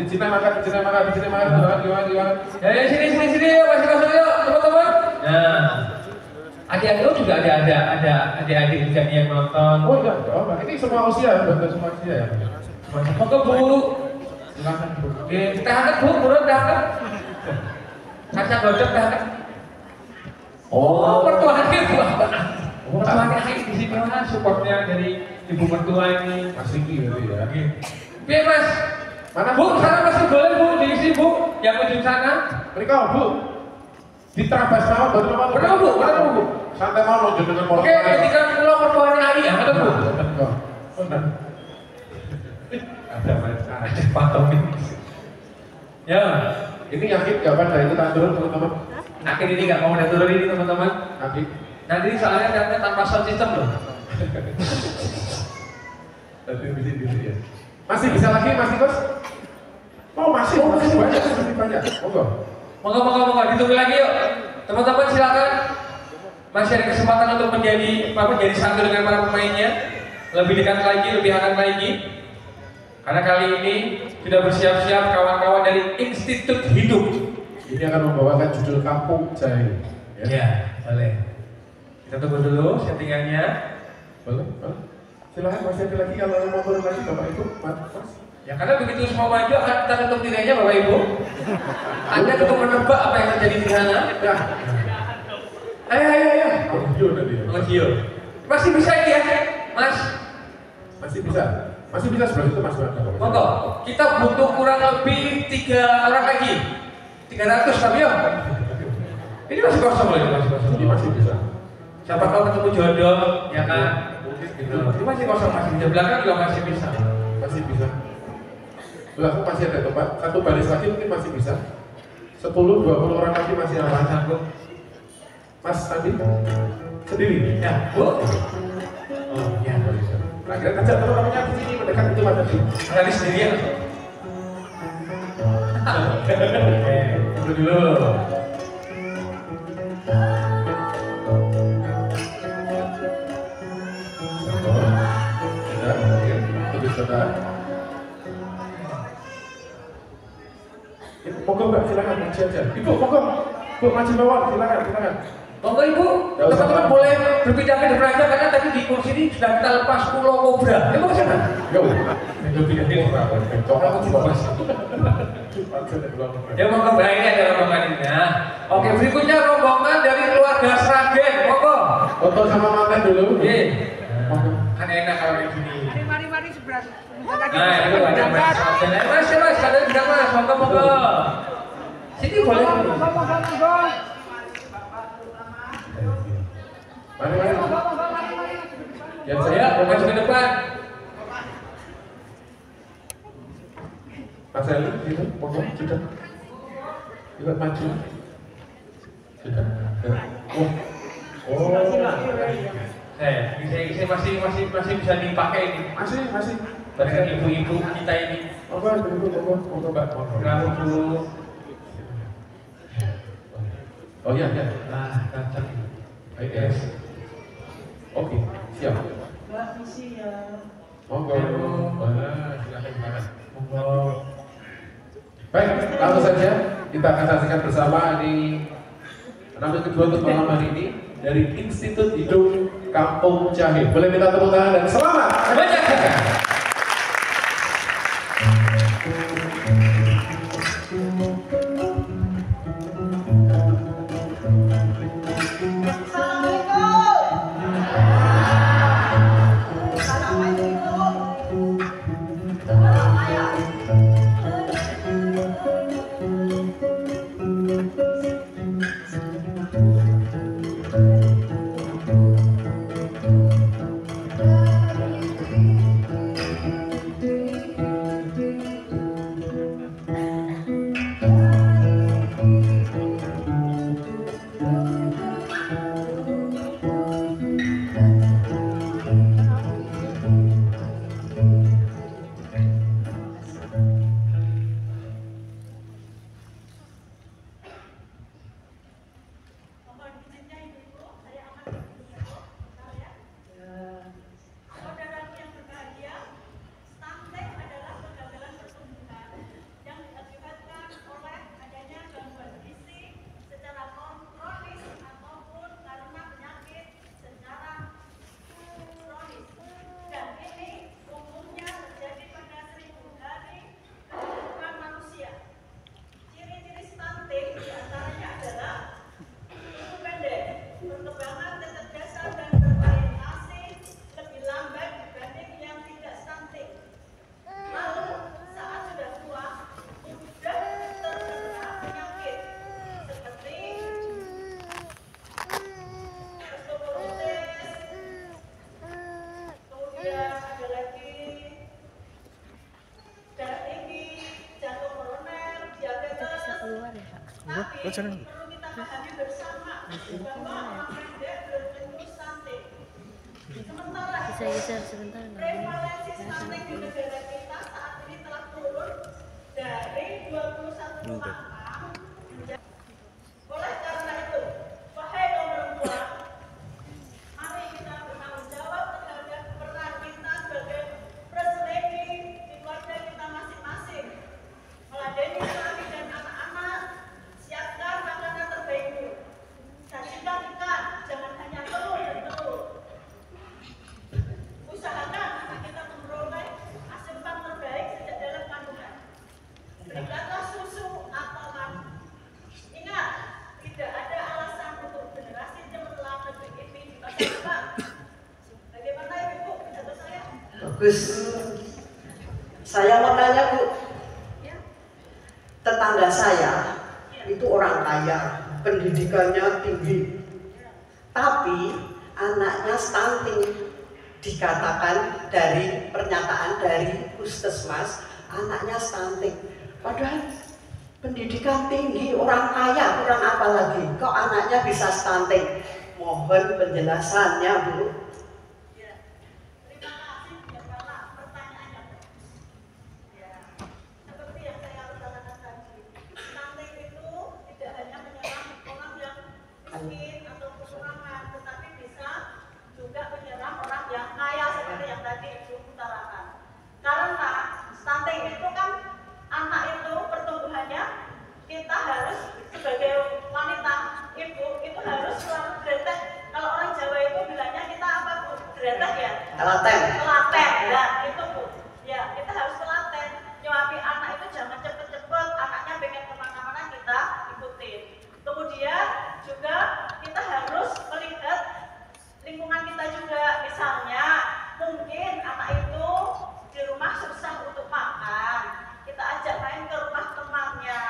Cina makan, gimana? Sini, masih kosong yuk, teman-teman. Nah, adik-adik juga ada adik-adik juga yang nonton. Oh iya, ini semua usia, betul semua usia ya. Monggo Bu. Silakan Bu. Kita angkat Bu, turun dah angkat. Kaca godok dah angkat. Oh, mertuanya Bu. Mertuanya di sini mana supportnya dari ibu mertua ini. Masih gitu ya. Oke Mas. Mana Bu? Sana masih boleh Bu, diisi Bu. Yang menuju sana. Mereka Bu. Di Trabas mau Berapa Bu? Santai mau lanjut dengan Oke, ketika pulau mertuanya Ai, ya betul Bu. Ada patung ini. Ya, ini yakin kapan dari itu turun teman-teman? yakin ini nggak mau turun ini teman-teman. Nanti soalnya katanya tanpa sound system loh. Ya. Masih bisa lagi Mas Tikus? Oh masih banyak. Monggo, ditunggu lagi yuk. Teman-teman silakan. Masih ada kesempatan untuk menjadi satu dengan para pemainnya. Lebih dekat lagi, lebih hangat lagi. Karena kali ini sudah bersiap-siap kawan-kawan dari Institut Hidup. Ini akan membawakan judul Kampung Jahe. Ya, boleh. Kita tunggu dulu settingannya. Boleh. Silahkan masih ada lagi kalau mau turun lagi Bapak Ibu, Mas. Ya karena begitu semua maju akan kita tutup tirainya Bapak Ibu. Anda cukup menebak apa yang terjadi di sana. Ya. Ayo. Audio tadi ya. Audio. Masih bisa ya, Mas? Masih bisa sebelah itu Mas. Monggo. Kita butuh kurang lebih 3 orang lagi. 300 tapi ya. Ini masih kosong loh, Ini masih bisa. Siapa tahu ketemu jodoh, ya kan? Ini masih kosong, masih di belakang juga masih bisa. Masih bisa. Belakang masih ada tempat. Satu baris lagi mungkin masih bisa. 10-20 orang lagi masih aman. Sanggup. Mas Andi sendiri. Ya, Bu. Oh, ya. Nah, kita ajak teman-temannya di sini mendekat itu Mas Andi. Tadi sendirian. Oke, dulu. Monggo Mbak, silakan maju aja. Ibu, monggo. Bu, maju bawah, silakan. Monggo Ibu, teman-teman boleh berpindah ke depan aja karena tadi di kursi ini sudah kita lepas pulau kobra. Ya mau ke sana? Yo. Pindah ini coklat juga Mas. Ya monggo Mbak, ini ada rombongannya. Oke, berikutnya rombongan dari keluarga Sragen. Monggo. Foto sama manten dulu. Oke. Kan enak kalau kayak gini. Mari sebelah. Nah, itu ada Mas. Mas, ada di Mas. Monggo. Sini boleh. Mari. Ya saya maju ke depan. Mas Eli, gitu, monggo, sudah. Kita maju. Sudah. Oh. Ini masih bisa dipakai ini. Masih. Bagi ibu-ibu kita ini. Monggo Mbak. Berapa Bu? Oh iya. Nah, cocok. Yes. Oke, siap. Mbak, misi ya. Monggo. Silakan. Monggo. Baik, langsung saja kita akan saksikan bersama di penampilan kedua untuk malam hari ini dari Institut Hidup Kampung Jahe. Boleh minta tepuk tangan dan selamat menyaksikan. perlu kita pahami bersama bahwa orang pendek belum tentu stunting. Sementara prevalensi stunting di negara kita saat ini telah turun dari 21,6. Oleh karena itu, wahai kaum perempuan, mari kita bertanggung jawab terhadap peran kita sebagai first lady di keluarga kita masing-masing. Meladeni suami dan anak-anak, siapkan makanan terbaikmu. Sajikan ikan, jangan hanya telur dan telur. Usahakan anak kita memperoleh asupan terbaik sejak dalam kandungan. Berikanlah susu atau madu. Ingat, tidak ada alasan untuk generasi cemerlang negeri ini di masa depan. Bagaimana Ibu? Pidato saya? Bagus. Saya mau tanya Bu, tetangga saya itu orang kaya, pendidikannya tinggi, tapi anaknya stunting. Dikatakan dari pernyataan dari puskesmas, anaknya stunting. Padahal pendidikan tinggi, orang kaya, kurang apa lagi? Kok anaknya bisa stunting? Mohon penjelasannya, Bu. Ya, terima kasih karena pertanyaan yang bagus. Ya, seperti yang saya katakan tadi, stunting itu tidak hanya menyerang orang yang miskin atau kekurangan, tetapi bisa juga menyerang orang yang kaya seperti yang tadi Ibu utarakan. Karena stunting itu kan anak itu pertumbuhannya kita harus sebagai wanita ibu itu harus selalu gretek. Kalau orang Jawa itu bilangnya kita apa Bu? Gretek ya? Telaten. Telaten, ya itu Bu. Ya kita harus telaten. Nyuapi anak itu jangan cepet-cepet. Anaknya pengen kemana-mana kita ikutin. Kemudian juga kita harus melihat lingkungan kita juga. Misalnya mungkin anak itu di rumah susah untuk makan. Kita ajak main ke rumah temannya.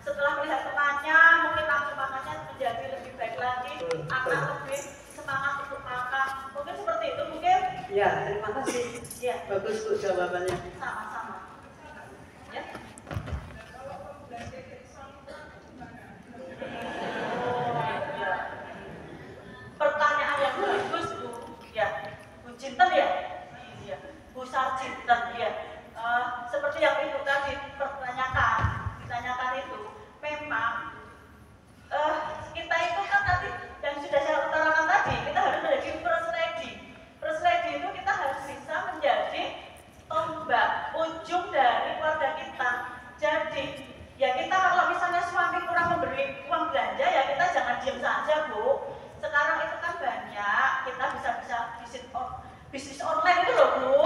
Setelah melihat temannya, mungkin nafsu makannya menjadi lebih baik lagi. Anak lebih semangat untuk makan. Mungkin seperti itu mungkin. Ya, terima kasih. Ya, Bagus Bu jawabannya. sama-sama. Ya. Pertanyaan yang bagus Bu. Ya, Bu Cinten ya. Iya, Bu Sarjinten ya. Seperti yang Ibu tadi ditanyakan itu, memang kita itu kan tadi yang sudah saya utarakan tadi, kita harus menjadi first lady. First lady itu kita harus bisa menjadi tombak ujung dari keluarga kita. Jadi ya kita kalau misalnya suami kurang memberi uang belanja ya kita jangan diam saja Bu. Sekarang itu kan banyak, kita bisa bisnis online itu loh Bu.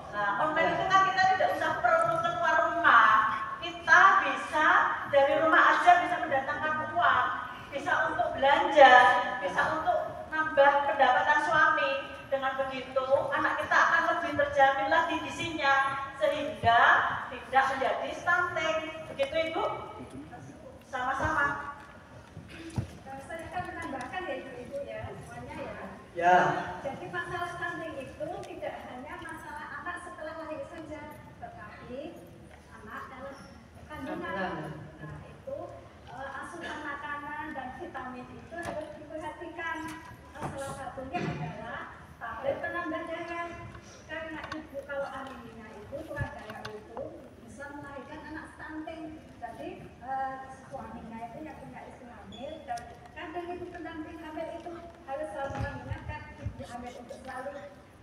Nah, online itu kan kita tidak usah perlu keluar rumah. Kita bisa dari rumah aja bisa mendatangkan uang, bisa untuk belanja, bisa untuk nambah pendapatan suami. Dengan begitu, anak kita akan lebih terjamin lagi gizinya sehingga tidak menjadi stunting. Begitu Ibu? Sama-sama. Saya akan menambahkan ya Ibu ya, semuanya ya. Ya. Jadi masalah stunting itu tidak hanya masalah anak setelah lahir saja, tetapi anak dalam kandungan. Nah itu asupan makanan dan vitamin itu harus diperhatikan. Salah satunya adalah tablet penambah darah. Karena ibu kalau anemia itu kurang darah itu bisa melahirkan anak stunting. Jadi suaminya itu yang punya istri hamil dan kadang itu pendamping hamil itu harus selalu mengingatkan ibu hamil untuk selalu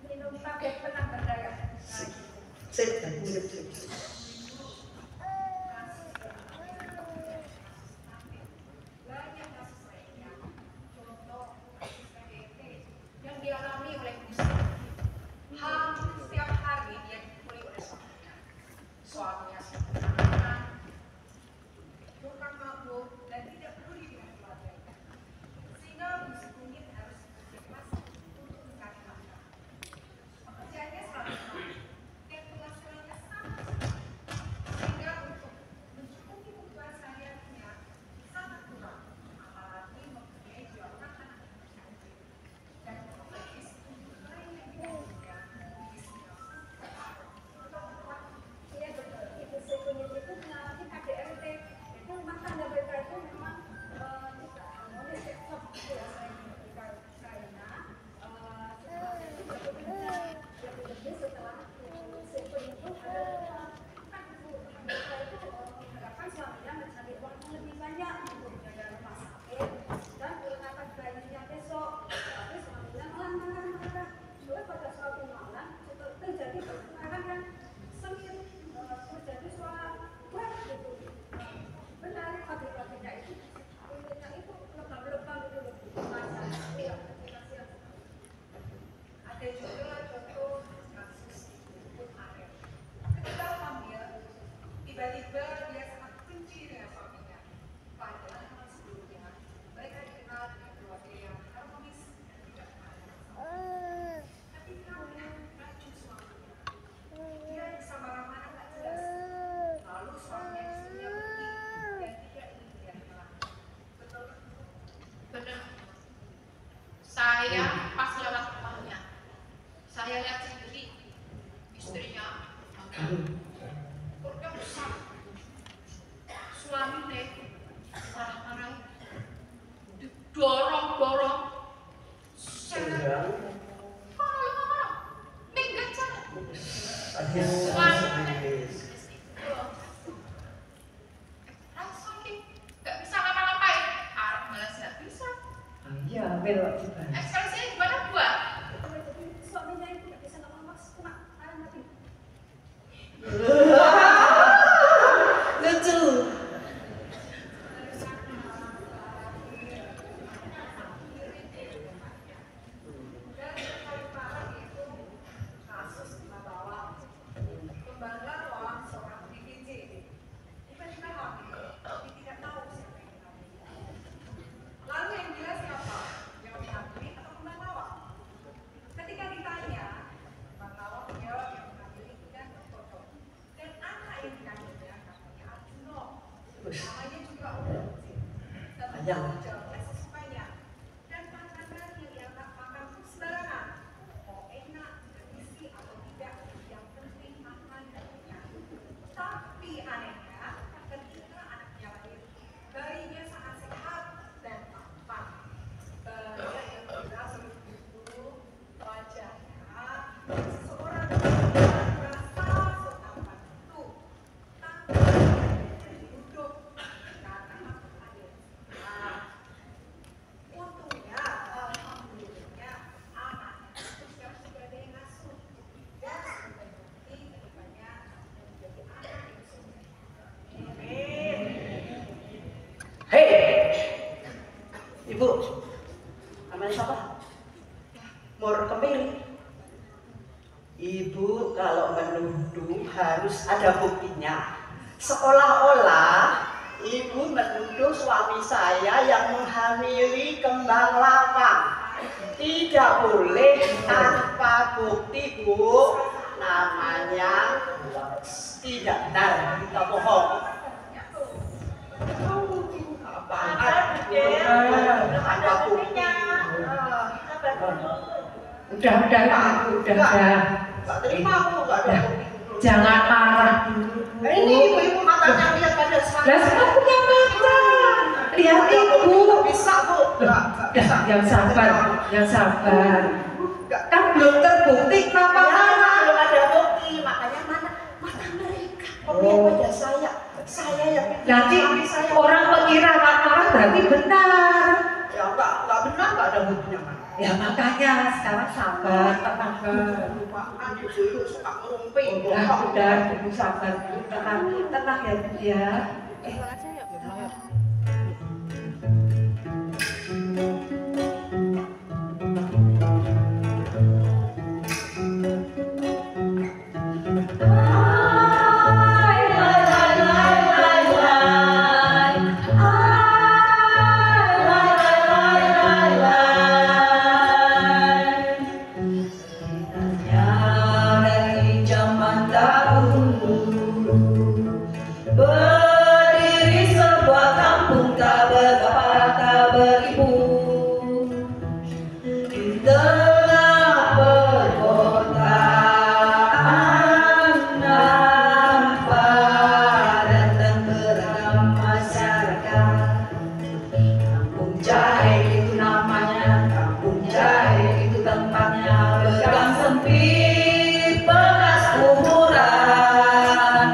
minum tablet penambah darah. Nah, gitu. Sip. Banyak kasus lainnya, contoh kasus PDT yang dialami oleh istri. Hampir setiap hari dia dipukuli oleh suaminya. Suaminya sibuk bukan mabuk dan tidak peduli dengan keluarganya. Sehingga musik mungkin harus berikhlas untuk mencari nafkah. Pekerjaannya selalu sama dan penghasilannya sama sekali. Sehingga untuk mencukupi kebutuhan sehari-harinya sangat kurang, apalagi mempunyai 2 orang anak cantik dan otomatis untuk lain yang tidak punya Iya betul, itu sih namanya juga udah Ayam. sesuanya. Dan makanan yang ia makan itu sembarangan. Mau enak, bergizi atau tidak, yang penting makan dan kenyang. Tapi anehnya, ketika anaknya lahir, bayinya sangat sehat dan tampan. Bayi yang jelas begitu wajahnya seseorang yang merasa setampan itu. Tapi duduk karena ada. Nah, untungnya, alhamdulillahnya, anaknya siap sebagai ngasuh dan sebagai kedepannya menjadi anak yang sukses. Hei, Ibu, namanya siapa? Mur Kemiri. Ibu kalau menuduh harus ada buktinya. Seolah-olah Ibu menuduh suami saya yang menghamili kembang lawang. Tidak boleh tanpa bukti, Bu. Namanya tidak benar, kita bohong. Apaan? Ada buktinya. Udah, Gak terima aku, gak ada bukti. jangan marah dulu. Ini ibu-ibu matanya lihat pada sana. Lah saya punya mata. Lihat ibu. Bisa, Bu. Gak bisa. Yang sabar. Kan belum terbukti kenapa Ya, marah. belum ada bukti, makanya mata mereka. Lihat pada saya. Saya yang Nanti suami saya. orang mengira marah berarti benar. Ya enggak benar, enggak ada buktinya, Mas. Ya makanya sekarang sabar, tenang. Lupaan ibu suka ngerumpi. Udah, ibu sabar, tenang ya Bu ya. Dari zaman dahulu berdiri sebuah kampung tak berkapal tak beribu di tengah perkotaan padat dan beragam masyarakat. Kampung Jahe itu namanya, Kampung Jahe itu tempatnya, bergang sempit bekas kuburan,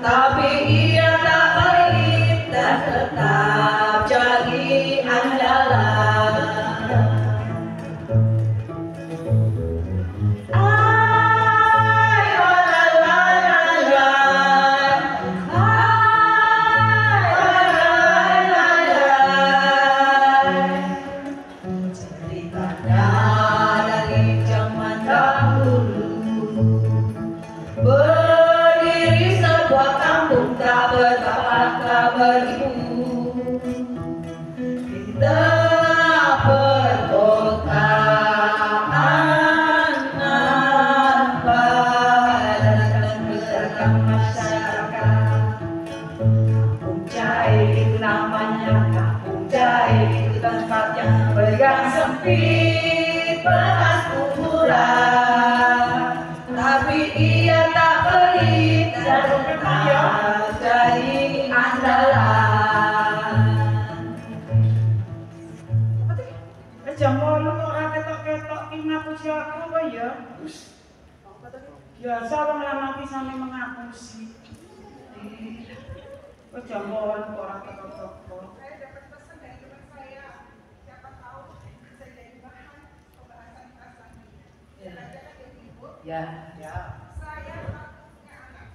tapi ia tak pelit dan tetap jadi andalan. Ceritanya dari zaman dahulu berdiri sebuah kampung tak berkapal tak beribu di tengah perkotaan padat dan beragam masyarakat. Kampung Jahe itu namanya, Kampung Jahe itu tempatnya, bergang sempit bekas kuburan, tapi ia tak pelit dan tetap jadi andalan. Jam 8 kok ora ketok-ketok ki ngapusi aku apa ya? Biasa wong lanang ki sami mengapusi. Kok jam 8 kok ora ketok-ketok. Saya dapat pesan dari teman saya, siapa tahu bisa jadi bahan pembahasan kelas lagi. Belajar kan ya Ibu? Ya. Saya telah punya anak.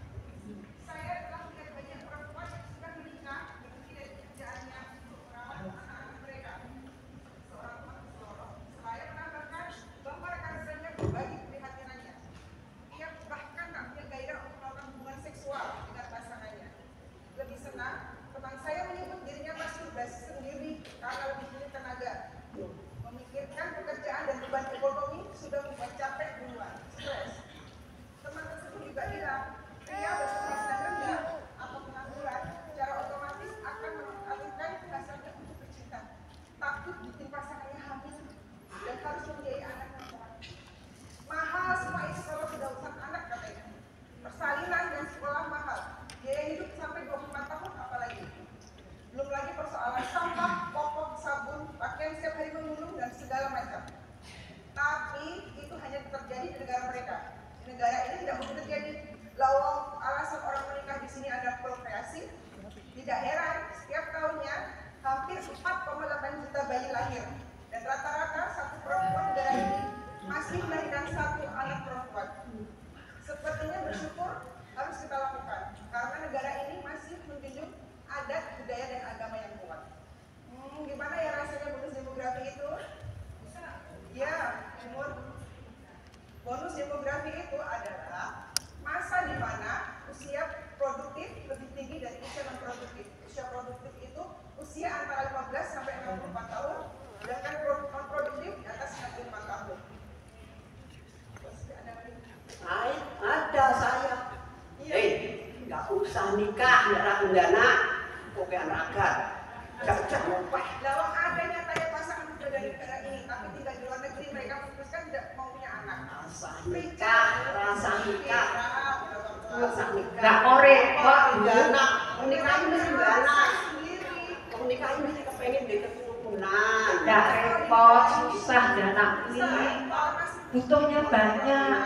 Saya telah melihat banyak perempuan yang sudah menikah berhenti dari pekerjaannya untuk merawat anak-anak mereka. Seorang teman bersorot. Saya menambahkan bahwa rekan-rekannya berbagi keprihatinannya. Ia bahkan tak punya gairah untuk melakukan hubungan seksual dengan pasangannya. Lebih senang, teman saya menyebut dirinya masturbasi sendiri karena lebih punya tenaga. Memikirkan pekerjaan dan beban ekonomi sudah membuat capek duluan, stres. masif. Tidak heran setiap tahunnya hampir 4,8 juta bayi lahir dan rata-rata satu perempuan negara ini masih melahirkan satu anak perempuan. Sepertinya bersyukur harus kita lakukan karena negara ini masih menjunjung adat, budaya, dan agama yang kuat. Gimana ya rasanya bonus demografi itu? Ya, bonus demografi itu adalah masa di mana usia produktif lebih tinggi dari usia non produktif. Usia produktif itu usia antara 15 sampai 64 tahun, sedangkan non produktif di atas 65 tahun. Ada saya. Nggak usah nikah, darah undana, oke anak-anak. Gak ngopeh. Lalu ada nyatanya pasangan muda dari negara ini, tapi tinggal di luar negeri, mereka memutuskan tidak mau punya anak. Rasa nikah. Nggak repot. Undana, nikah ini undana. Nikah ini kepengen deh keturunan. Nggak repot, susah anak ini. Butuhnya banyak.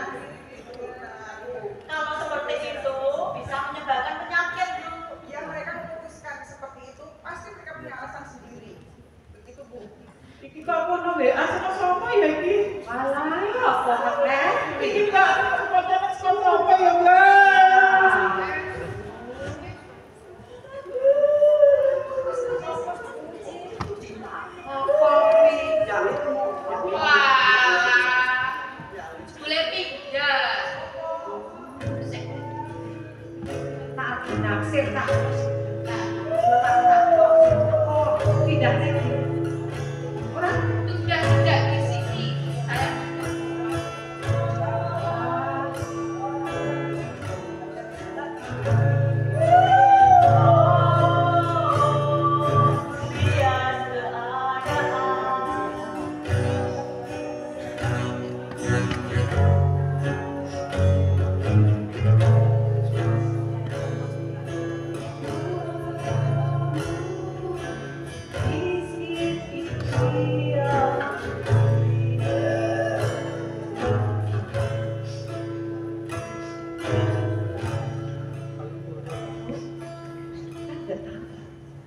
Kalau seperti itu bisa menyebabkan penyakit, Bu. Ya mereka memutuskan seperti itu, pasti mereka punya alasan sendiri. Begitu, Bu. Iki kok ono WA sama sapa ya iki? Malah apa meneh? Iki kok pacaran sama sapa ya, Mbak? Apa iki? Boleh pindah. Tak naksir tak. Oh, tidak lagi. Orang Sudah tidak di sini. Saya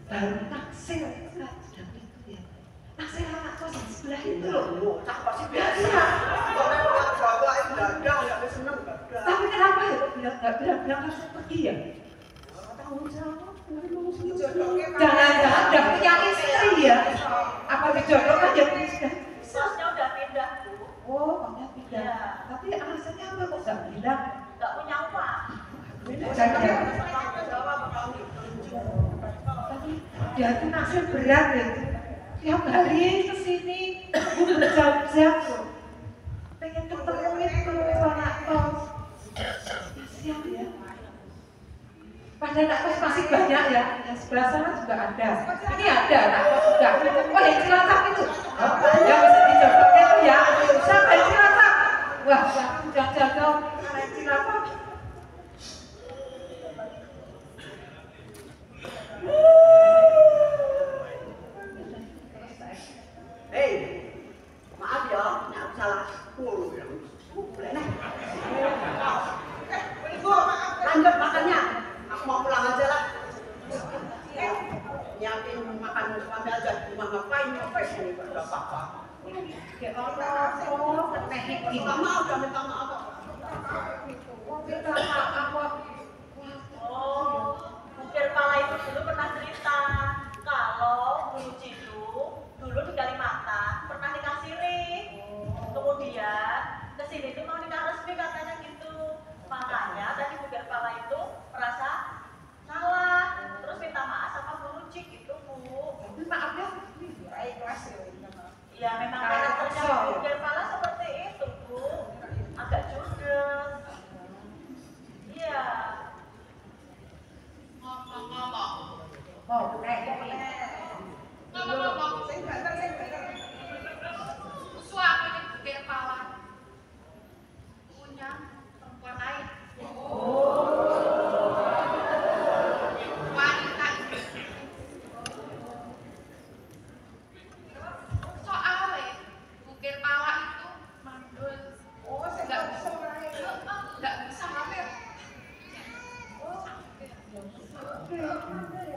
baru naksir. Sudah itu ya. Naksir anak kos di sebelah itu loh. Pasti biasa. Kalau orang bawa itu dagang, nggak seneng dagang. Tapi kenapa ya kok nggak bilang langsung pergi ya? Tanggung jawab. Jangan-jangan udah punya istri ya? Apa dijodohkan ya sudah? Bosnya udah pindah, Bu. Oh, udah pindah. Iya. Tapi alasannya apa kok nggak bilang? Nggak punya uang. Jangan. Tanggung jawab kami. Tapi dia itu naksir berat ya. Tiap hari kesini, aku berjam-jam loh. Pengen ketemu itu anak kos. Kasihan ya. Padahal anak kos masih banyak ya. Yang sebelah sana juga ada. Ini ada anak kos juga. Oh yang Cilacap itu. Oh, yang bisa dijodohkan itu ya. Siapa yang Cilacap? Wah, udah jatuh anak Cilacap. Maaf ya, nggak salah. Boleh nih. Lanjut makannya. Aku mau pulang aja lah. Nyiapin makan sampai aja. Cuma ngapain ini nggak apa-apa. Ya Allah, oh, meneh Minta maaf, udah minta maaf. minta maaf kok. Oh, Bukir Pala itu dulu pernah cerita kalau Bu Cidu dulu di Kalimantan pernah nikah siri. Kemudian kesini tuh mau nikah resmi katanya gitu. Makanya tadi Bukir Pala itu merasa salah, terus minta maaf sama Bu Rucik gitu, Bu. Maafnya Ikhlas ya. Ya memang karakternya Bukir Pala seperti itu, Bu. Agak judes. Iya. ngomong-ngomong. oh, meneh. Ngomong-ngomong. Saya banter. Suami ini Bukir Pala punya perempuan lain. Wanita ini. Soalnya Bukir Pala itu mandul. Oh, saya Nggak nggak bisa meraih. nggak bisa hamil. Oke.